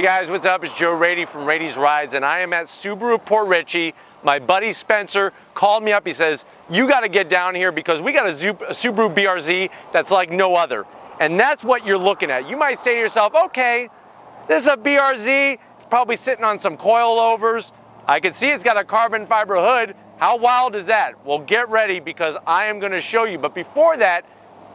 Hey guys, what's up? It's Joe Raiti from Raiti's Rides, and I am at Subaru Port Richey. My buddy Spencer called me up. He says, you got to get down here because we got a Subaru BRZ that's like no other. And that's what you're looking at. You might say to yourself, okay, this is a BRZ. It's probably sitting on some coilovers. I can see it's got a carbon fiber hood. How wild is that? Well, get ready because I am going to show you. But before that,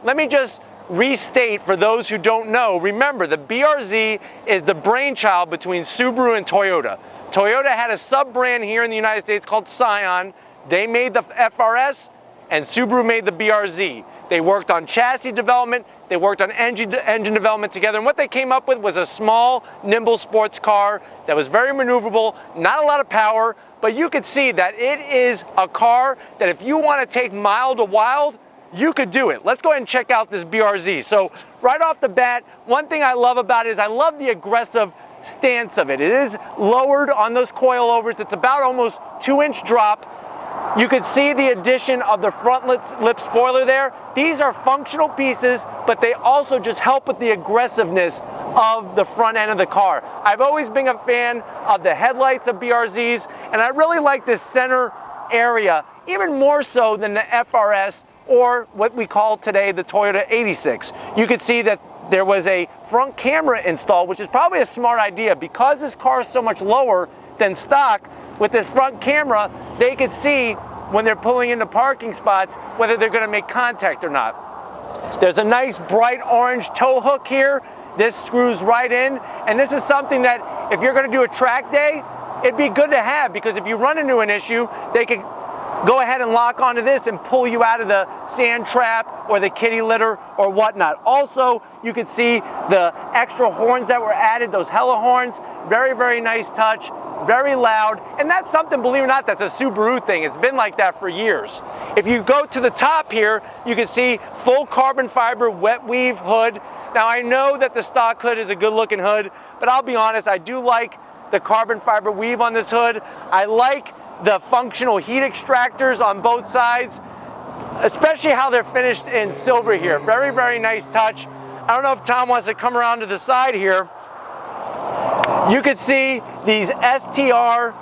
let me just restate for those who don't know. Remember, the BRZ is the brainchild between Subaru and Toyota. Toyota had a sub-brand here in the United States called Scion. They made the FRS and Subaru made the BRZ. They worked on chassis development, they worked on engine development together, and what they came up with was a small, nimble sports car that was very maneuverable, not a lot of power, but you could see that it is a car that if you want to take mild to wild, you could do it. Let's go ahead and check out this BRZ. So right off the bat, one thing I love about it is I love the aggressive stance of it. It is lowered on those coilovers. It's about almost 2-inch drop. You could see the addition of the front lip spoiler there. These are functional pieces, but they also just help with the aggressiveness of the front end of the car. I've always been a fan of the headlights of BRZs, and I really like this center area, even more so than the FRS or what we call today the Toyota 86. You could see that there was a front camera installed, which is probably a smart idea because this car is so much lower than stock. With this front camera, they could see when they're pulling into parking spots whether they're going to make contact or not. There's a nice bright orange tow hook here. This screws right in, and this is something that if you're going to do a track day, it'd be good to have because if you run into an issue, they could go ahead and lock onto this and pull you out of the sand trap or the kitty litter or whatnot. Also, you can see the extra horns that were added, those hella horns. Very, very nice touch, very loud. And that's something, believe it or not, that's a Subaru thing. It's been like that for years. If you go to the top here, you can see full carbon fiber wet weave hood. Now, I know that the stock hood is a good looking hood, but I'll be honest, I do like the carbon fiber weave on this hood. I like the functional heat extractors on both sides, especially how they're finished in silver here. Very, very nice touch. I don't know if Tom wants to come around to the side here. You could see these STR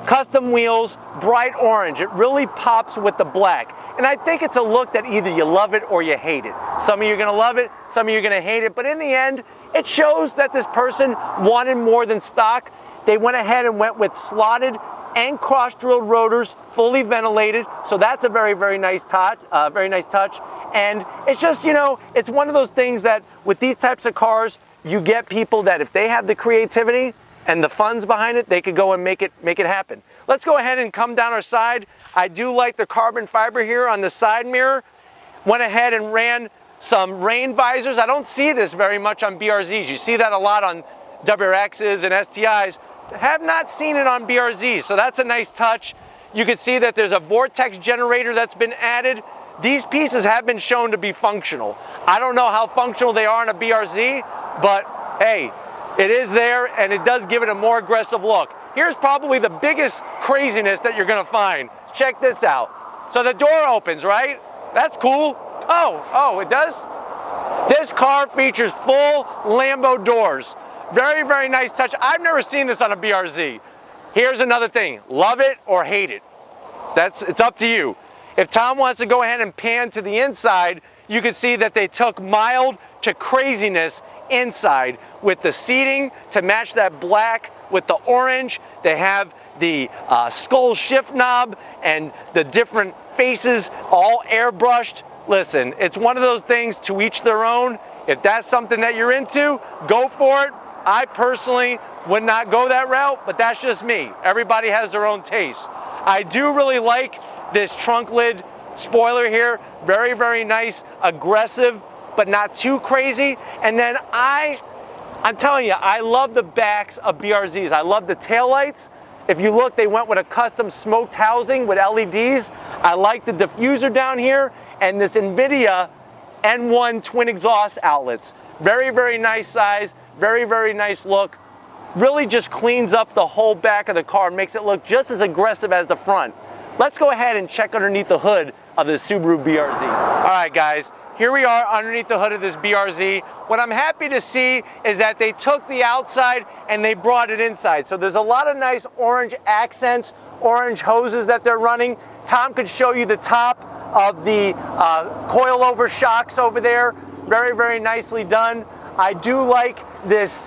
custom wheels, bright orange. It really pops with the black. And I think it's a look that either you love it or you hate it. Some of you are gonna love it, some of you are gonna hate it, but in the end, it shows that this person wanted more than stock. They went ahead and went with slotted and cross-drilled rotors, fully ventilated. So that's a very, very nice touch. And it's just, you know, it's one of those things that with these types of cars, you get people that if they have the creativity and the funds behind it, they could go and make it happen. Let's go ahead and come down our side. I do like the carbon fiber here on the side mirror. Went ahead and ran some rain visors. I don't see this very much on BRZs. You see that a lot on WRXs and STIs. Have not seen it on BRZ, so that's a nice touch. You can see that there's a vortex generator that's been added. These pieces have been shown to be functional. I don't know how functional they are in a BRZ, but hey, it is there and it does give it a more aggressive look. Here's probably the biggest craziness that you're gonna find. Check this out. So the door opens, right? That's cool. Oh, it does? This car features full Lambo doors. Very, very nice touch. I've never seen this on a BRZ. Here's another thing. Love it or hate it. It's up to you. If Tom wants to go ahead and pan to the inside, you can see that they took mild to craziness inside with the seating to match that black with the orange. They have the skull shift knob and the different faces all airbrushed. Listen, it's one of those things, to each their own. If that's something that you're into, go for it. I personally would not go that route, but that's just me. Everybody has their own taste. I do really like this trunk lid spoiler here. Very, very nice, aggressive, but not too crazy. And then I'm telling you, I love the backs of BRZs. I love the taillights. If you look, they went with a custom smoked housing with LEDs. I like the diffuser down here and this NVIDIA N1 twin exhaust outlets. Very, very nice size. Very, very nice look. Really just cleans up the whole back of the car, makes it look just as aggressive as the front. Let's go ahead and check underneath the hood of the Subaru BRZ. All right, guys, here we are underneath the hood of this BRZ. What I'm happy to see is that they took the outside and they brought it inside. So there's a lot of nice orange accents, orange hoses that they're running. Tom could show you the top of the coilover shocks over there. Very, very nicely done. I do like this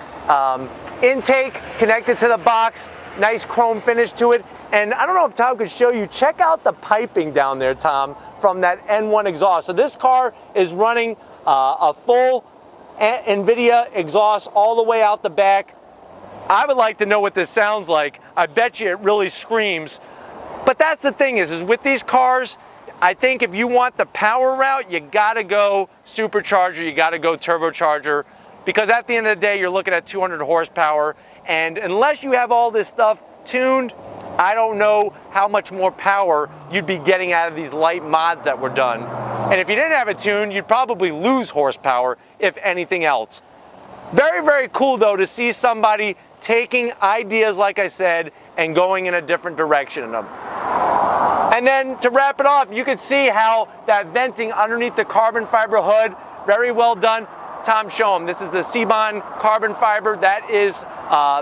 intake connected to the box. Nice chrome finish to it. And I don't know if Tom could show you, check out the piping down there, Tom, from that N1 exhaust. So this car is running a full NVIDIA exhaust all the way out the back. I would like to know what this sounds like. I bet you it really screams. But that's the thing is with these cars, I think if you want the power route, you gotta go supercharger, you gotta go turbocharger, because at the end of the day, you're looking at 200 horsepower. And unless you have all this stuff tuned, I don't know how much more power you'd be getting out of these light mods that were done. And if you didn't have it tuned, you'd probably lose horsepower, if anything else. Very, very cool though to see somebody taking ideas, like I said, and going in a different direction in them. And then to wrap it off, you can see how that venting underneath the carbon fiber hood, very well done. Tom, show them. This is the Seabond carbon fiber. That is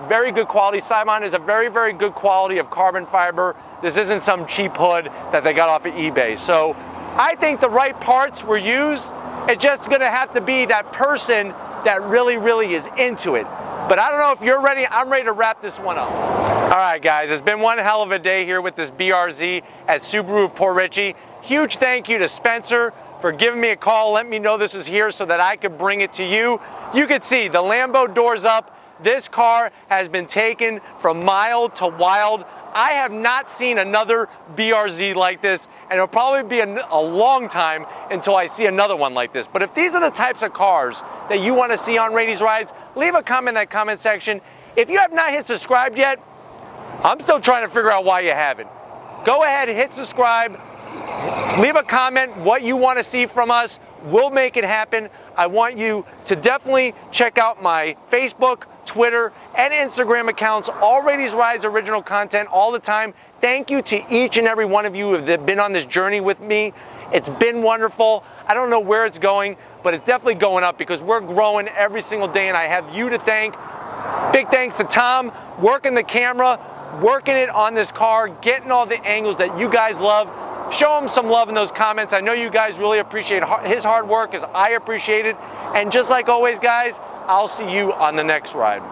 very good quality. Seabond is a very, very good quality of carbon fiber. This isn't some cheap hood that they got off of eBay. So I think the right parts were used. It's just gonna have to be that person that really, really is into it. But I don't know if you're ready. I'm ready to wrap this one up. All right, guys, it's been one hell of a day here with this BRZ at Subaru Port Richey. Huge thank you to Spencer for giving me a call, let me know this is here so that I could bring it to you. You can see the Lambo doors up. This car has been taken from mild to wild. I have not seen another BRZ like this, and it'll probably be a long time until I see another one like this. But if these are the types of cars that you want to see on Raity's Rides, leave a comment in that comment section. If you have not hit subscribe yet, I'm still trying to figure out why you haven't. Go ahead, hit subscribe. Leave a comment what you want to see from us. We'll make it happen. I want you to definitely check out my Facebook, Twitter, and Instagram accounts. All Raity's Rides original content all the time. Thank you to each and every one of you who have been on this journey with me. It's been wonderful. I don't know where it's going, but it's definitely going up because we're growing every single day, and I have you to thank. Big thanks to Tom, working the camera, working it on this car, getting all the angles that you guys love. Show him some love in those comments. I know you guys really appreciate his hard work as I appreciate it. And just like always, guys, I'll see you on the next ride.